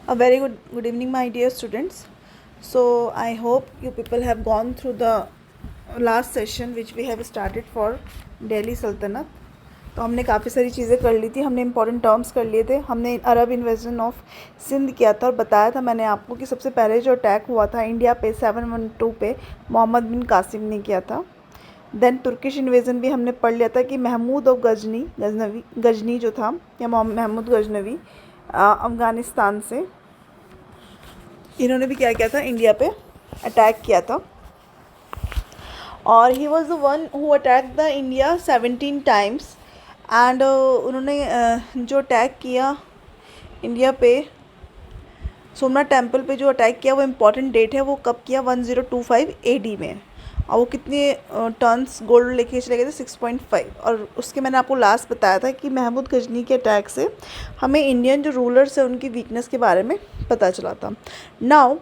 A very good evening, my dear students. So I hope you people have gone through the last session which we have started for Delhi सल्तनत. तो हमने काफ़ी सारी चीज़ें कर ली थी, हमने इंपॉर्टेंट टर्म्स कर लिए थे, हमने अरब इन्वेजन ऑफ सिंध किया था और बताया था मैंने आपको कि सबसे पहले जो अटैक हुआ था इंडिया पे 712 पे मोहम्मद बिन कासिम ने किया था. देन तुर्किश इन्वेजन भी हमने पढ़ लिया था कि महमूद ऑफ गजनी जो था या महमूद गजनवी अफ़गानिस्तान से, इन्होंने भी क्या किया था, इंडिया पे अटैक किया था. और he was the one who attack the India 17 times. And उन्होंने जो अटैक किया इंडिया पे सोमनाथ टेम्पल पे जो अटैक किया वो इम्पॉर्टेंट डेट है, वो कब किया, 1025 AD में. और वो कितने टन्स गोल्ड लेके चले गए थे, 6.5. और उसके मैंने आपको लास्ट बताया था कि महमूद गजनी के अटैक से हमें इंडियन जो रूलर्स है उनकी वीकनेस के बारे में पता चला था. नाउ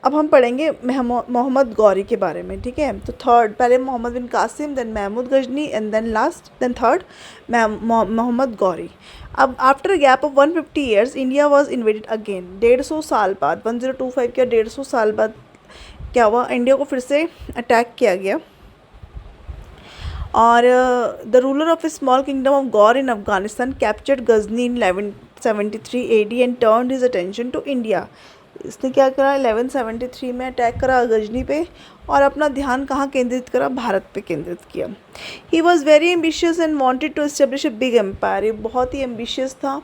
अब हम पढ़ेंगे मोहम्मद गौरी के बारे में. ठीक है, तो थर्ड, पहले Mohammad bin Qasim, then Mahmud Ghazni and then third Mohammad Ghori. अब after gap of 150 years India was invaded again. 150 साल बाद, 1025 के 150 साल बाद क्या हुआ, इंडिया को फिर से अटैक किया गया. और the ruler of a small kingdom of Ghor in Afghanistan captured Ghazni in 1173 AD and turned his attention to India. इसने क्या करा, 1173 में अटैक करा गजनी पे और अपना ध्यान कहाँ केंद्रित करा, भारत पे केंद्रित किया. He was very ambitious and wanted to establish a big empire. ये बहुत ही एम्बिशियस था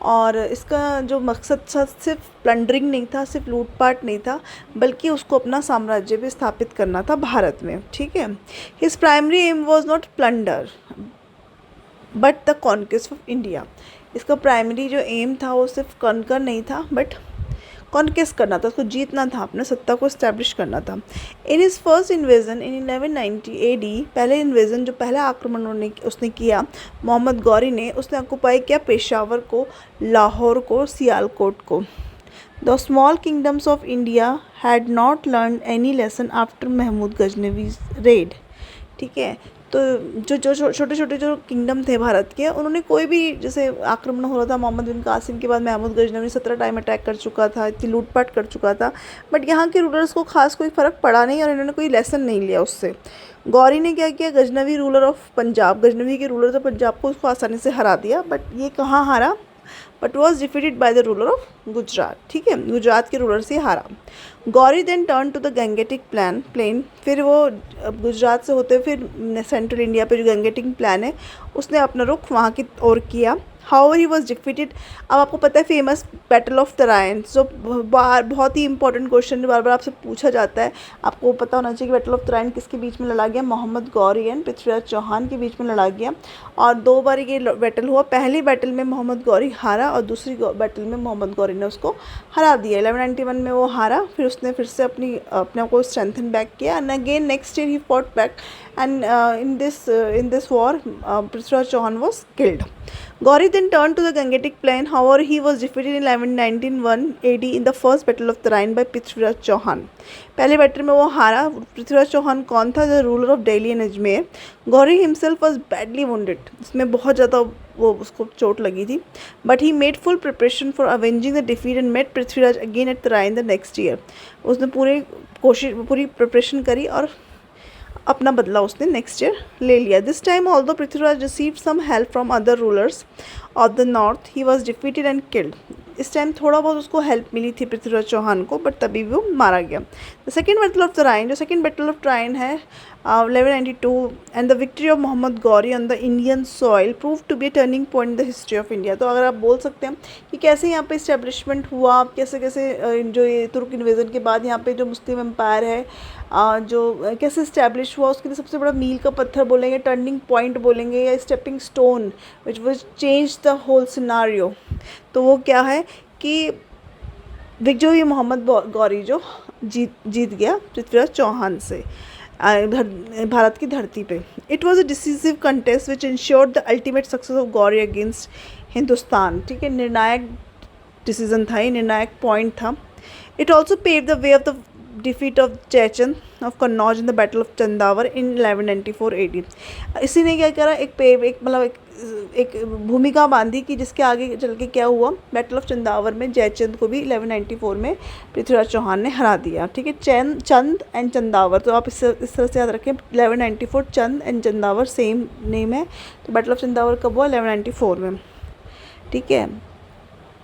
और इसका जो मकसद था सिर्फ प्लंडरिंग नहीं था, सिर्फ लूटपाट नहीं था, बल्कि उसको अपना साम्राज्य भी स्थापित करना था भारत में. ठीक है, his primary aim was not plunder but the conquest of India. इसका प्राइमरी जो एम था वो सिर्फ कॉन्कर नहीं था बट कॉन्केस्ट करना था, उसको जीतना था, अपने सत्ता को इस्टेब्लिश करना था. In his first invasion in 1190 AD, पहले इन्वेजन जो पहला आक्रमण उसने किया मोहम्मद गौरी ने, उसने ऑक्यूपाई किया पेशावर को, लाहौर को, सियालकोट को. The small kingdoms of India had not learn any lesson after Mahmud Ghaznavi's raid. ठीक है, तो जो छोटे छोटे जो किंगडम थे भारत के, उन्होंने कोई भी, जैसे आक्रमण हो रहा था मोहम्मद बिन कासिम के बाद, महमूद गजनवी 17 टाइम अटैक कर चुका था, इतनी लूटपाट कर चुका था, बट यहाँ के रूलर्स को खास कोई फ़र्क पड़ा नहीं और इन्होंने कोई लेसन नहीं लिया उससे. गौरी ने क्या किया, गजनवी रूलर ऑफ पंजाब, गजनवी के रूलर थे पंजाब को, उसको आसानी से हरा दिया. बट ये कहाँ हारा, but was defeated by the ruler of Gujarat. ठीक है, गुजरात के रूलर से हारा. Ghori then turn to the Gangetic plain. फिर वो गुजरात से होते हुए फिर सेंट्रल इंडिया पे जो गंगेटिक प्लान है उसने अपना रुख वहाँ की ओर किया. However he was defeated. अब आपको पता है फेमस बैटल ऑफ तराइन, जो बहुत ही इंपॉर्टेंट क्वेश्चन बार बार आपसे पूछा जाता है. आपको पता होना चाहिए कि बैटल ऑफ तराइन किसके बीच में लड़ा गया, मोहम्मद गौरी एंड पृथ्वीराज चौहान के बीच में लड़ा गया. और 2 बार ये बैटल हुआ. पहली बैटल में मोहम्मद गौरी हारा और दूसरी बैटल में मोहम्मद गौरी ने उसको हरा दिया. 1191 में वो हारा, फिर उसने फिर से अपने आप को स्ट्रेंथन बैक किया and again next year he fought back and in this war Prithviraj Chauhan was killed. Gauri then turned to the Gangetic plain. However, he was defeated in 1191 AD in the first battle of Tarain by Prithviraj Chauhan. पहले battle में वो हारा. पृथ्वीराज चौहान कौन था, the ruler of Delhi and Ajmer. Ghori himself was badly wounded. इसमें बहुत ज़्यादा वो उसको चोट लगी थी. But he made full preparation for avenging the defeat and met Prithviraj again at Tarain the next year. उसने पूरी प्रिपरेशन करी और अपना बदला उसने नेक्स्ट ईयर ले लिया. This time although Prithviraj received some help from other rulers of the north, he was defeated and killed. इस टाइम थोड़ा बहुत उसको हेल्प मिली थी पृथ्वीराज चौहान को, बट तभी वो मारा गया. The second battle of Tarain, जो सेकेंड बैटल ऑफ तराइन है 1192 and the victory of Mohammad Ghori on the Indian soil prove to be a turning point in the history of India. तो अगर आप बोल सकते हैं कि कैसे यहाँ पे इस्टेब्लिशमेंट हुआ, कैसे जो ये तुर्क इन्वेजन के बाद यहाँ पे जो मुस्लिम एम्पायर है जो कैसे इस्टेब्लिश हुआ, उसके लिए सबसे बड़ा मील का पत्थर बोलेंगे, टर्निंग पॉइंट बोलेंगे, या stepping stone which was change the whole scenario. तो वो क्या है कि विजय मोहम्मद गौरी जो जीत गया पृथ्वीराज चौहान से भारत की धरती पे. It was a decisive contest which ensured the ultimate success of Ghori against Hindustan. ठीक है, निर्णायक डिसीजन था, ये निर्णायक पॉइंट था. It also pave the way of the defeat of Jaichand of Kannauj in the battle of Chandawar in 1194 AD। इसी ने क्या करा, एक भूमिका बांधी कि जिसके आगे चल के क्या हुआ, बैटल ऑफ चंदावर में जयचंद को भी 1194 में पृथ्वीराज चौहान ने हरा दिया। ठीक है, चंद एंड चंदावर, तो आप इस तरह से याद रखें, 1194 चंद एंड चंदावर सेम नेम है, तो बैटल ऑफ चंदावर कब हुआ, 1194 में। ठीक है,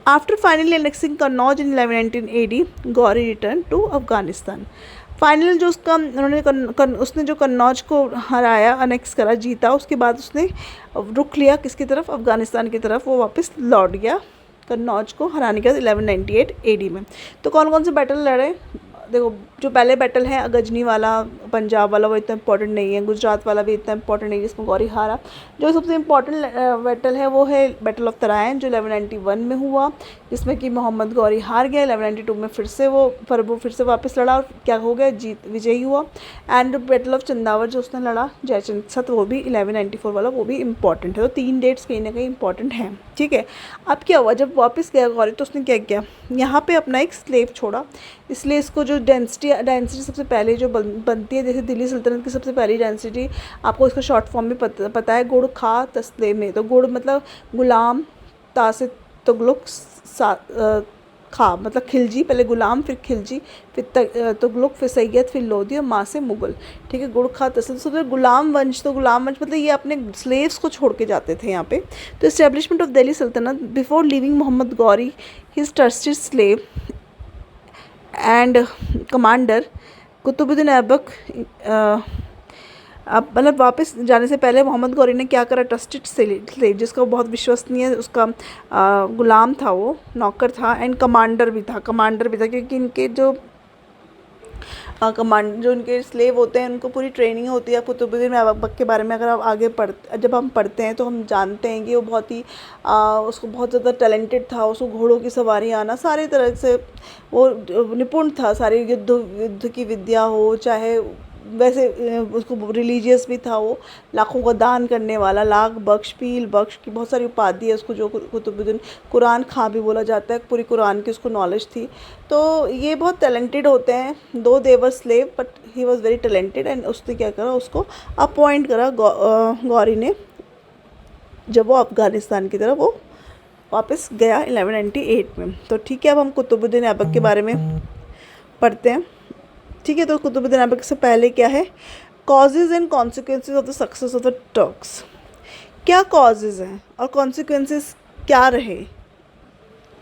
after finally annexing Kannauj in 1119 AD, Ghori return to Afghanistan. Final जो उसने जो कन्नौज को हराया, अनेक्स करा, जीता, उसके बाद उसने रुख लिया किसकी तरफ, अफगानिस्तान की तरफ, वो वापस लौट गया कन्नौज को हराने के बाद 1198 AD में। तो कौन कौन से बैटल लड़े, देखो जो पहले बैटल है गजनी वाला, पंजाब वाला, वो इतना इंपॉर्टेंट नहीं है, गुजरात वाला भी इतना इंपॉर्टेंट नहीं है जिसमें गौरी हारा। जो सबसे इम्पॉर्टेंट बैटल है वो है बैटल ऑफ तराइन जो 1191 में हुआ, जिसमें कि मोहम्मद गौरी हार गया। 1192 में फिर से वो वापस लड़ा और क्या हो गया, विजयी हुआ। एंड बैटल ऑफ चंदावर जो उसने लड़ा जयचंद के साथ, वो भी 1194 वाला, वो भी इंपॉर्टेंट है। तो 3 डेट्स कहीं ना कहीं इंपॉर्टेंट हैं। ठीक है, अब क्या हुआ, जब वापस गया गौरी तो उसने क्या किया, यहाँ पे अपना एक स्लेव छोड़ा, इसलिए इसको जो डेंसिटी सबसे पहले जो बनती है, जैसे दिल्ली सल्तनत की सबसे पहली डेंसिटी आपको इसका शॉर्ट फॉर्म में पता है, गुड़ खा तस्ले में। तो गुड़ मतलब गुलाम, ता से तुगलक, खा मतलब खिलजी, पहले गुलाम फिर खिलजी फिर तुगलक फिर सैयद फिर लोधी और माँ से मुगल। ठीक है, गुड़ खा तस्ले, तो सबसे गुलाम वंश, तो गुलाम वंश मतलब ये अपने स्लेव्स को छोड़ के जाते थे यहाँ पे। तो establishment of Delhi Sultanate before leaving Mohammad Ghori his trusted slave and commander Qutubuddin Aibak, अब मतलब वापस जाने से पहले मोहम्मद गौरी ने क्या करा, ट्रस्टेड स्लेव जिसका बहुत विश्वसनीय उसका गुलाम था, वो नौकर था, एंड कमांडर भी था क्योंकि इनके जो जो उनके स्लेव होते हैं उनको पूरी ट्रेनिंग होती है। कुतुबुद्दीन ऐबक के बारे में अगर आप आगे जब हम पढ़ते हैं तो हम जानते हैं कि वो बहुत ही उसको बहुत ज़्यादा टैलेंटेड था, उसको घोड़ों की सवारी आना, सारी तरह से वो निपुण था, सारी युद्ध की विद्या हो, चाहे वैसे उसको रिलीजियस भी था, वो लाखों का दान करने वाला, लाख बख्श, पील बख्श की बहुत सारी उपाधि है उसको, जो कुतुबुद्दीन कुरान खां भी बोला जाता है, पूरी कुरान की उसको नॉलेज थी। तो ये बहुत टैलेंटेड होते हैं, though they were slave but he was very talented. And उसने क्या करा, उसको अपॉइंट करा गौरी ने, जब वो अफ़गानिस्तान की तरफ वो वापस गया 1198 में। तो ठीक है, अब हम कुतुबुद्दीन ऐबक के बारे में पढ़ते हैं। ठीक है, तो कुतुबुद्दीन ऐबक से पहले क्या है, causes and consequences of the success of the Turks. क्या कॉजेज़ हैं और कॉन्सिक्वेंसेज क्या रहे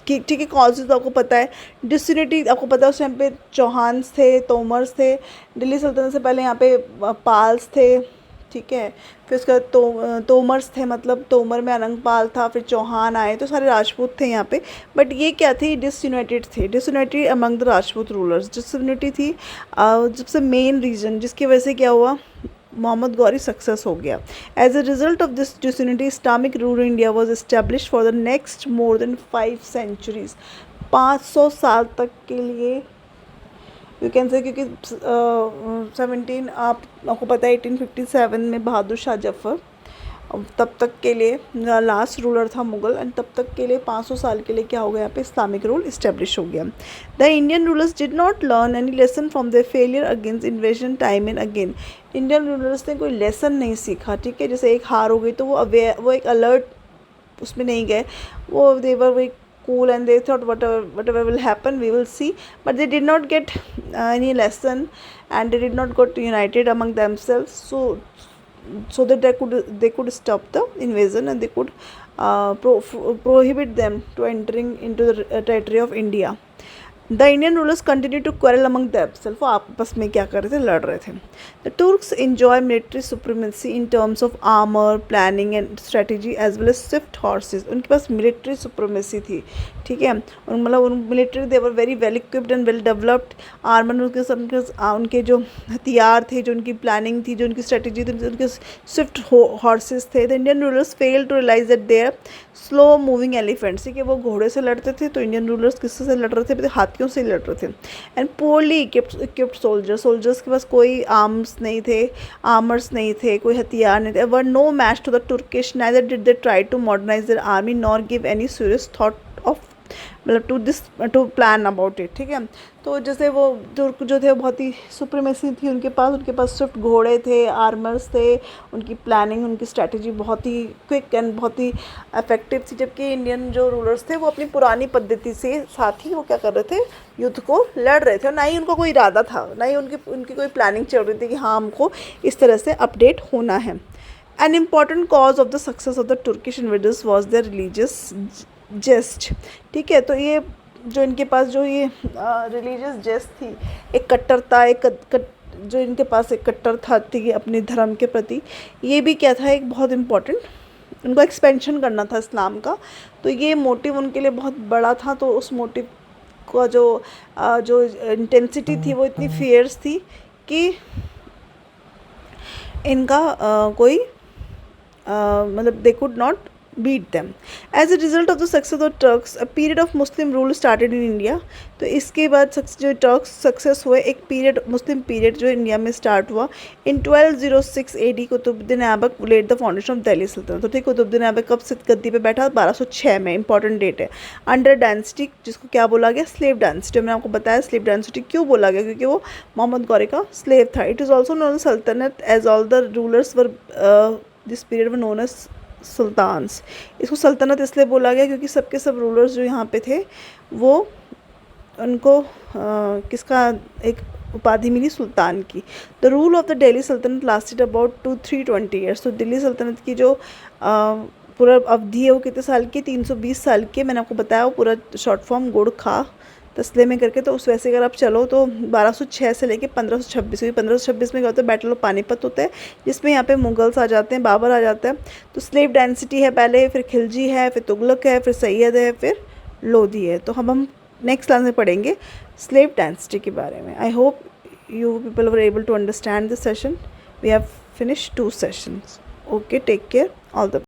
कि, ठीक है, कॉजेज़ आपको पता है, डिसयूनिटी आपको पता है, उस टाइम पे चौहान्स थे, तोमर्स थे, दिल्ली सल्तनत से पहले यहाँ पे पाल्स थे। ठीक है, फिर उसके बाद तोमर्स थे, मतलब तोमर में अनंगपाल था, फिर चौहान आए, तो सारे राजपूत थे यहाँ पे। बट ये क्या थी, disunity among the Rajput rulers, disunity थी। सबसे मेन रीज़न जिसकी वजह से क्या हुआ, मोहम्मद गौरी सक्सेस हो गया। As a result of this disunity Islamic rule India was establish for the next more than 5 centuries, 500 साल तक के लिए यू कैन से, क्योंकि 17 आपको पता है 1857 में बहादुर शाह जफ़र तब तक के लिए लास्ट रूलर था मुग़ल, एंड तब तक के लिए 500 साल के लिए क्या हो गया, यहाँ पे इस्लामिक रूल इस्टेब्लिश हो गया। The Indian rulers did not learn any lesson from their failure against invasion time and again. Indian rulers ने कोई लेसन नहीं सीखा। ठीक है, जैसे एक हार हो गई तो वो एक अलर्ट उसमें नहीं गए, वो देवर वो cool and they thought whatever will happen we will see, but they did not get any lesson and they did not got united among themselves, so that they could stop the invasion and they could prohibit them to entering into the territory of India. The Indian rulers continue to quarrel among themselves, वो आपस में क्या कर रहे थे, लड़ रहे थे। The Turks enjoy military supremacy in terms of armour, planning and strategy as well as swift horses. उनके पास मिलिट्री सुप्रीमेसी थी। ठीक है, मतलब उन military they were very well equipped and well developed. Armour उनके जो हथियार थे, जो उनकी प्लानिंग थी, जो उनकी स्ट्रेटजी थी, उनके स्विफ्ट हॉर्सेज थे। The Indian rulers fail to realise that their slow moving elephants, ठीक है, वो घोड़े से लड़ते थे, तो इंडियन रूलर्स किससे से लड़ रहे थे, हाथियों से लड़ रहे थे। एंड पोरली इक्विप्ड सोल्जर्स के पास कोई आर्म्स नहीं थे, आर्मर्स नहीं थे, कोई हथियार नहीं थे। Were no match to the Turkish, neither did they try to modernise their army nor give any serious thought of मतलब टू प्लान अबाउट इट, ठीक है। तो जैसे वो तुर्क जो थे बहुत ही सुप्रीमेसी थी उनके पास स्विफ्ट घोड़े थे, आर्मर्स थे, उनकी प्लानिंग, उनकी स्ट्रैटेजी बहुत ही क्विक एंड बहुत ही इफेक्टिव थी। जबकि इंडियन जो रूलर्स थे वो अपनी पुरानी पद्धति से साथ ही वो क्या कर रहे थे, युद्ध को लड़ रहे थे, और ना ही उनका कोई इरादा था, ना ही उनकी कोई प्लानिंग चल रही थी कि हाँ हमको इस तरह से अपडेट होना है। An important cause of the success of the Turkish invaders was their religious zest, ठीक है। तो ये जो इनके पास जो ये रिलीजियस जेस्ट थी, एक कट्टरता, जो इनके पास एक कट्टरता थी अपने धर्म के प्रति, ये भी क्या था, एक बहुत इम्पोर्टेंट उनको एक्सपेंशन करना था इस्लाम का। तो ये मोटिव उनके लिए बहुत बड़ा था। तो उस मोटिव का जो इंटेंसिटी थी वो इतनी फियर्स थी कि इनका कोई मतलब they could not beat them. As a result of the success of the Turks, a period of Muslim rule started in India. तो इसके बाद जो टर्क्स सक्सेस हुए, एक पीरियड, मुस्लिम पीरियड जो इंडिया में स्टार्ट हुआ। In 1206 AD Qutubuddin Aibak led the foundation of Delhi Sultanate. तो ठीक, कुतुबुद्दीन ऐबक कब से गद्दी पे बैठा? 1206 में, इंपॉर्टेंट डेट है। अंडर डायनेस्टी, जिसको क्या बोला गया? Slave dynasty. मैंने आपको बताया स्लेव डायनेस्टी क्यों बोला गया, क्योंकि वो मोहम्मद गौरी का स्लेव था। It is also known sultanate as all the rulers were this period were known as sultans. इसको सल्तनत इसलिए बोला गया क्योंकि सबके सब रूलर्स जो यहाँ पे थे वो उनको किसका एक उपाधि मिली? सुल्तान की। The rule of the Delhi सल्तनत लास्टेड अबाउट 320 ईयर्स। तो दिल्ली सल्तनत की जो पूरा अवधि है वो कितने साल की? 320 साल की। मैंने आपको बताया वो पूरा शॉर्ट फॉर्म गुड़ खा तस्ले में करके। तो उस वैसे अगर आप चलो तो 1206 से लेके 1526, 1526 में क्या होता है? बैटल ऑफ पानीपत होता है, जिसमें यहाँ पे मुगल्स आ जाते हैं, बाबर आ जाता है। तो स्लेव डायनेस्टी है पहले, फिर खिलजी है, फिर तुगलक है, फिर सैयद है, फिर लोधी है। तो हम नेक्स्ट क्लास में पढ़ेंगे स्लेव डायनेस्टी के बारे में। I hope you people were able to understand this session. We have finished 2 sessions. Okay, take care. All the